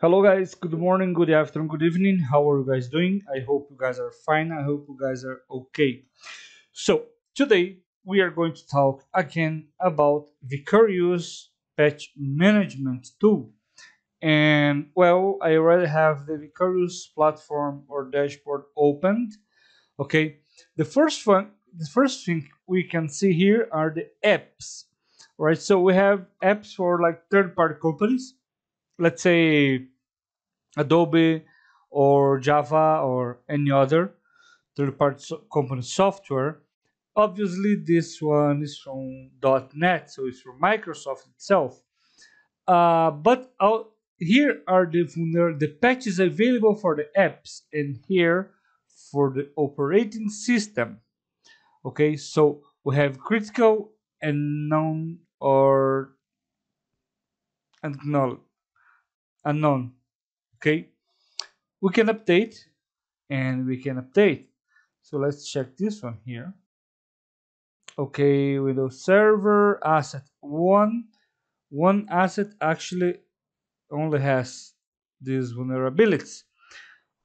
Hello guys, good morning, good afternoon, good evening. How are you guys doing? I hope you guys are fine. I hope you guys are okay. So, today we are going to talk again about Vicarius patch management tool. And well, I already have the Vicarius platform or dashboard opened. Okay. The first thing we can see here are the apps. Right? So we have apps for like third-party companies. Let's say Adobe or Java or any other third-party company software. Obviously, this one is from .NET, so it's from Microsoft itself. But here are the patches available for the apps, and here for the operating system. Okay, so we have critical and known or unknown. Unknown. Okay, we can update and we can update. So let's check this one here. Okay, Windows Server asset one asset actually only has these vulnerabilities.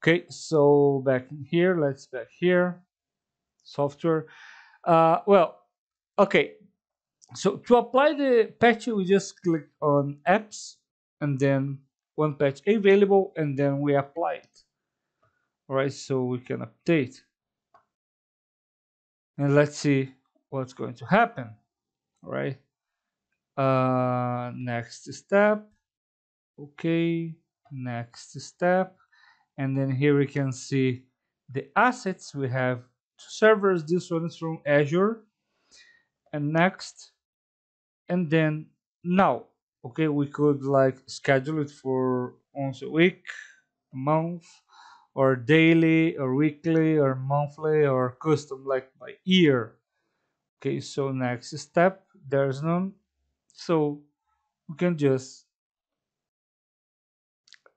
Okay, so back in here, let's back here, software. Well, okay. So to apply the patch, we just click on apps and then one patch available, and then we apply it. All right, so we can update. And let's see what's going to happen. All right. Next step. Okay. Next step. And then here we can see the assets. We have two servers. This one is from Azure. And next. And then now. Okay. We could like schedule it for once a week, a month, or daily, or weekly, or monthly, or custom like by year. Okay, so next step, there's none. So we can just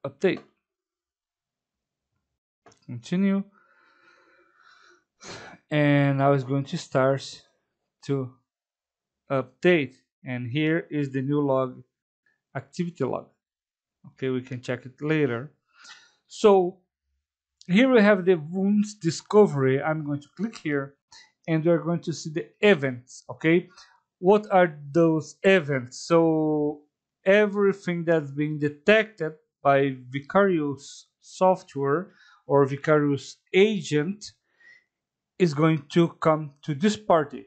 update. Continue. And now it's going to start to update. And here is the new log, activity log. Okay, we can check it later. So here we have the wounds discovery. I'm going to click here and we're going to see the events. Okay, what are those events? So everything that's being detected by Vicarius software or Vicarius agent is going to come to this party.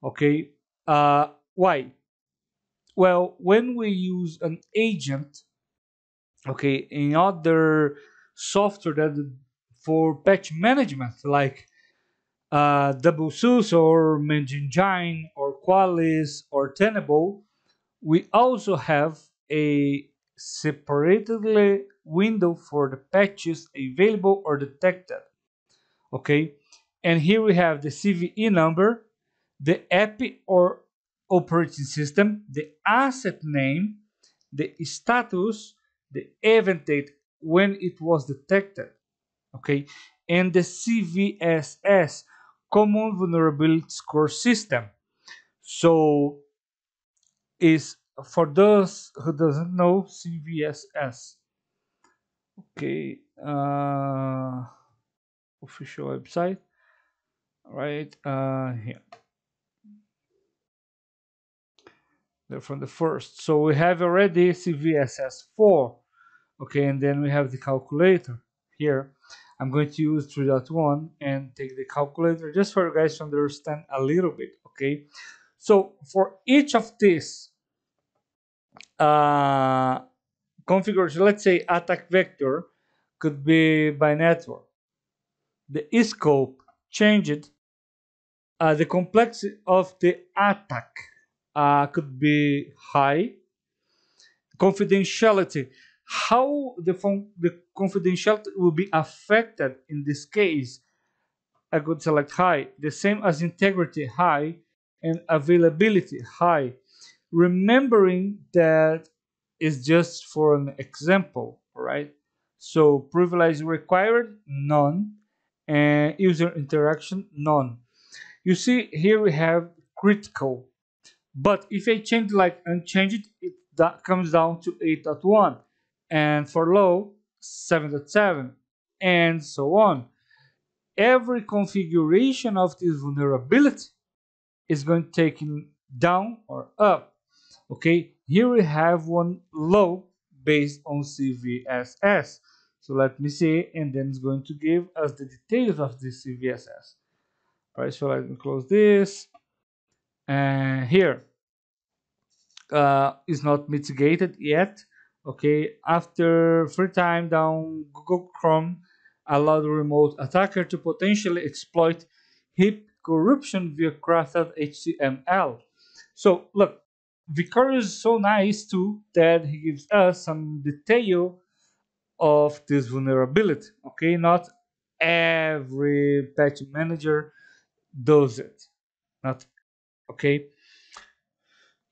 Okay, why? Well, when we use an agent, okay, in other software that for patch management, like Double SUS or Engine or Qualys or Tenable, we also have a separately window for the patches available or detected. Okay, and here we have the CVE number, the API or operating system, the asset name, the status, the event date when it was detected. Okay, and the CVSS, Common Vulnerability Score System. So is for those who doesn't know CVSS. Okay, official website. Right here. They're from the first. So we have already CVSS4. Okay, and then we have the calculator here. I'm going to use 3.1 and take the calculator just for you guys to understand a little bit. Okay, so for each of these configuration, let's say attack vector could be by network. The scope changed. The complexity of the attack could be high. Confidentiality, how the confidentiality will be affected in this case, I could select high, the same as integrity high and availability high, remembering that is just for an example, right? So privilege required, none, and user interaction, none. You see here we have critical, but if I change like unchanged, it that comes down to 8.1. and for low 7.7, and so on. Every configuration of this vulnerability is going to take it down or up. Okay, here we have one low based on CVSS. So let me see, and then it's going to give us the details of this CVSS. All right, so let me close this. And here is not mitigated yet. Okay, after free time down, Google Chrome allowed the remote attacker to potentially exploit heap corruption via crafted HTML. So look, Vicarius is so nice too that he gives us some detail of this vulnerability. Okay, not every patch manager does it. Not okay.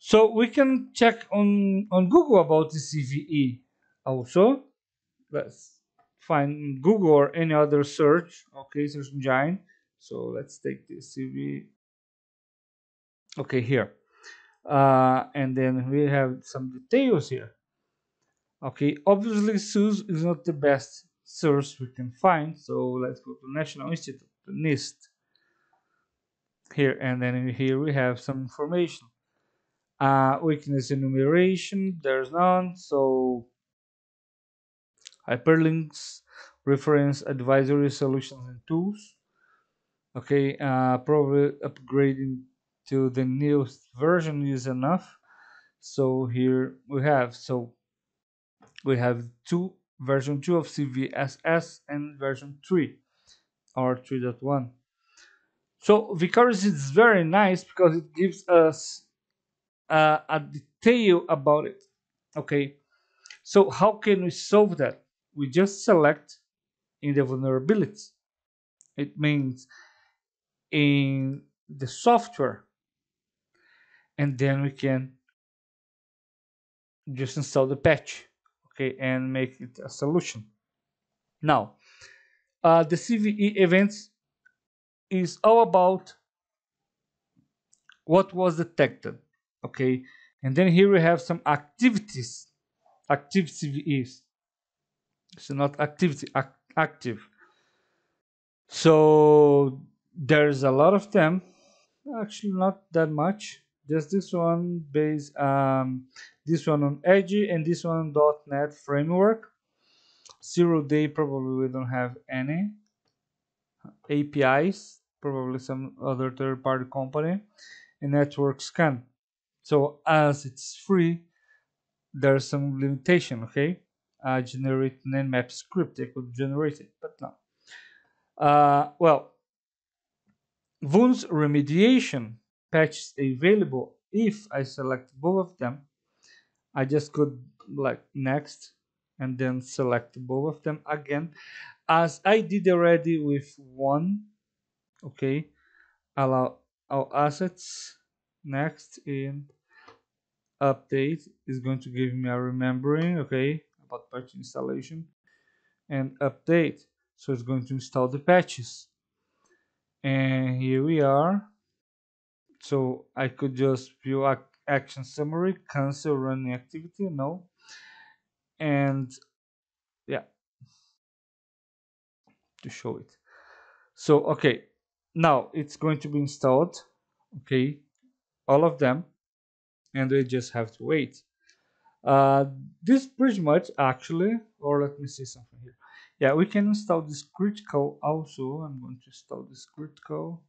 So we can check on Google about the CVE. Also, let's find Google or any other search. Okay, search engine. So let's take the CVE. Okay, here. And then we have some details here. Okay, obviously SUSE is not the best source we can find, so let's go to National Institute, the NIST here, and then here we have some information. Weakness enumeration, there's none, so hyperlinks, reference advisory solutions and tools. Okay, probably upgrading to the newest version is enough. So here we have version 2 of CVSS and version 3 or 3.1. So Vicarius is very nice because it gives us a detail about it. Okay, so how can we solve that? We just select in the vulnerabilities. It means in the software, and then we can just install the patch, okay, and make it a solution. Now, the CVE events is all about what was detected, okay, and then here we have some activities, active CVEs. So not activity, active. So there's a lot of them. Actually, not that much. Just this one based, this one on Edge and this one on .NET framework. 0 day probably we don't have any APIs. Probably some other third-party company, and network scan. So as it's free, there's some limitation. Okay, generate nmap script. They could generate it, but no. Well, Wounds remediation patch is available. If I select both of them, I just could like next and then select both of them again, as I did already with one. Okay, allow our assets next, and update is going to give me a remembering, okay, about patch installation, and update, so it's going to install the patches, and here we are. So I could just view action summary, cancel running activity, no, and yeah, to show it. So okay, now it's going to be installed, okay, all of them, and we just have to wait. This pretty much actually, or let me see something here. Yeah, we can install this critical also. I'm going to install this critical.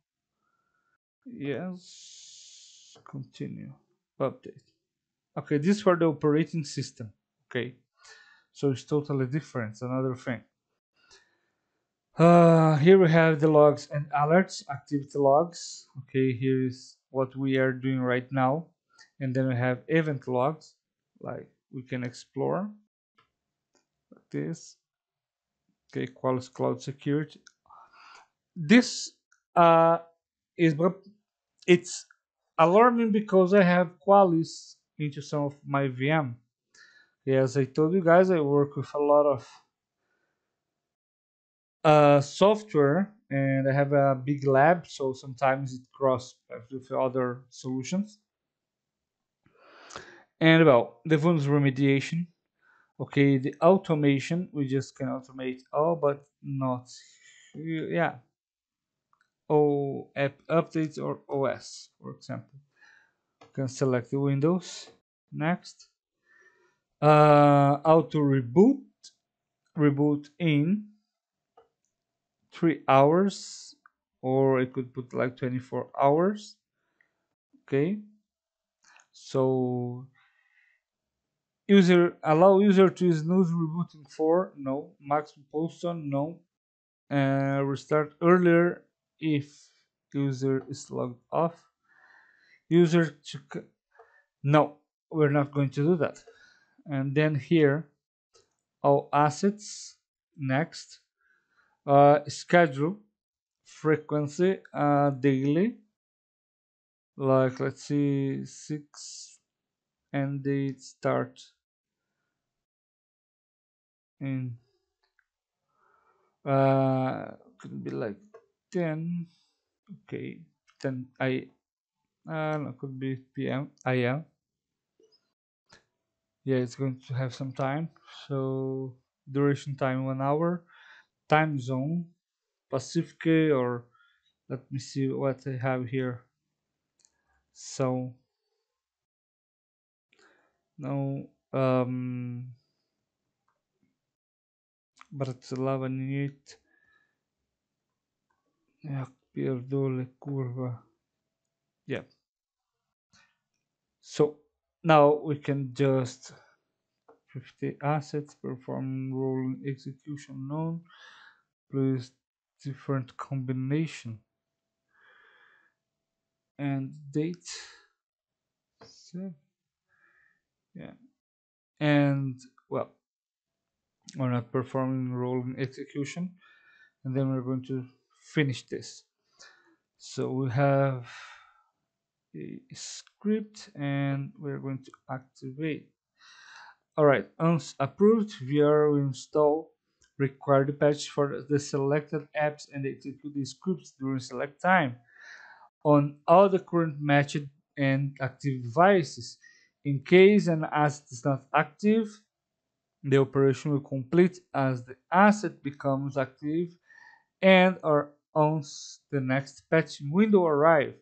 Yes, continue, update. Okay, this for the operating system. Okay, so it's totally different. It's another thing. Here we have the logs and alerts, activity logs. Okay, here is what we are doing right now, and then we have event logs, like we can explore like this. Okay, Qualys Cloud Security. This is, but it's alarming because I have Qualys into some of my VM. As I told you guys, I work with a lot of software, and I have a big lab, so sometimes it crosses with other solutions. And well, the vulnerability remediation. Okay, the automation, we just can automate all, but not, yeah, app updates or OS, for example. You can select the Windows. Next. Auto reboot in 3 hours, or I could put like 24 hours. Okay, so allow user to snooze rebooting for no, maximum post on no, restart earlier if user is logged off. User to no, we're not going to do that. And then here, all assets. Next, schedule frequency, daily, like let's see, 6, and date start in could be like 10. Okay, 10 no, could be PM IM. Yeah, it's going to have some time. So duration time 1 hour, time zone Pacific, or let me see what I have here. So no, Bratislava Ninit, pierdolę kurwa. Yeah. So now we can just 50 assets, perform role execution known, plus different combination and date. So, yeah. And well, we're not performing role in execution, and then we're going to finish this. So we have a script, and we're going to activate. All right, once approved, VR will install required patch for the selected apps and execute the scripts during select time on all the current matched and active devices. In case an asset is not active, the operation will complete as the asset becomes active and or once the next patch window arrives.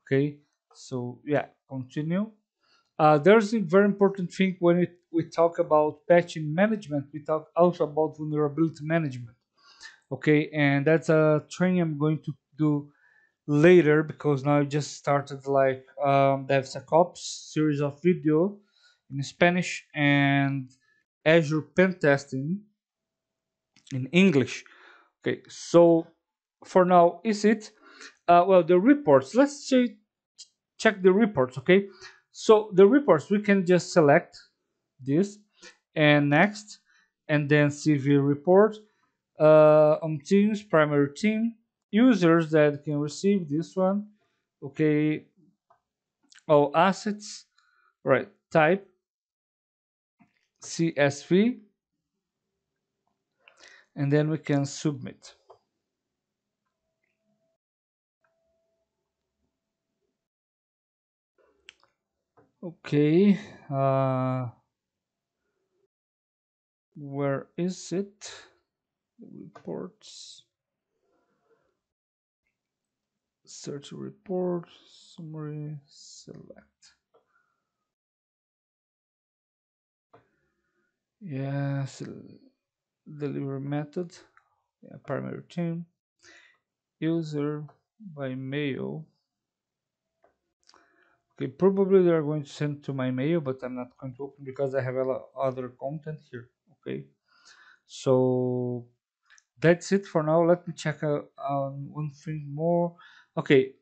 Okay, so yeah, continue. There's a very important thing when we talk about patching management. We talk also about vulnerability management. Okay, and that's a training I'm going to do later because now I just started like DevSecOps series of video in Spanish and Azure pen testing in English. Okay, so for now, is it? Well, the reports. Let's check the reports. Okay, so the reports we can just select this and next, and then CV report on teams, primary team, users that can receive this one. Okay, all assets, right? Type CSV, and then we can submit. Okay, where is it? Reports, search report, summary, select. Yes, delivery method, yeah, primary team, user by mail. Okay, probably they are going to send to my mail, but I'm not going to open because I have a lot other content here. Okay, so that's it for now. Let me check on one thing more. Okay,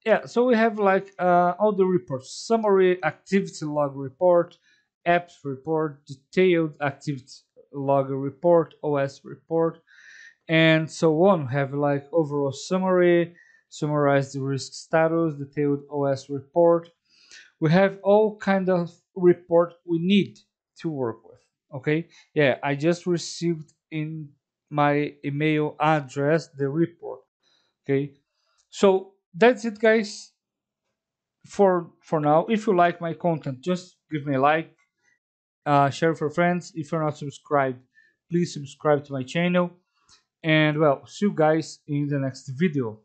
yeah, so we have like all the reports: summary, activity log report, apps report, detailed activity log report, OS report, and so on. We have like overall summary, summarize the risk status, detailed OS report. We have all kind of report we need to work with. Okay, yeah, I just received in my email address the report. Okay, so that's it, guys, for now. If you like my content, just give me a like, share for friends. If you're not subscribed, please subscribe to my channel. And well, see you guys in the next video.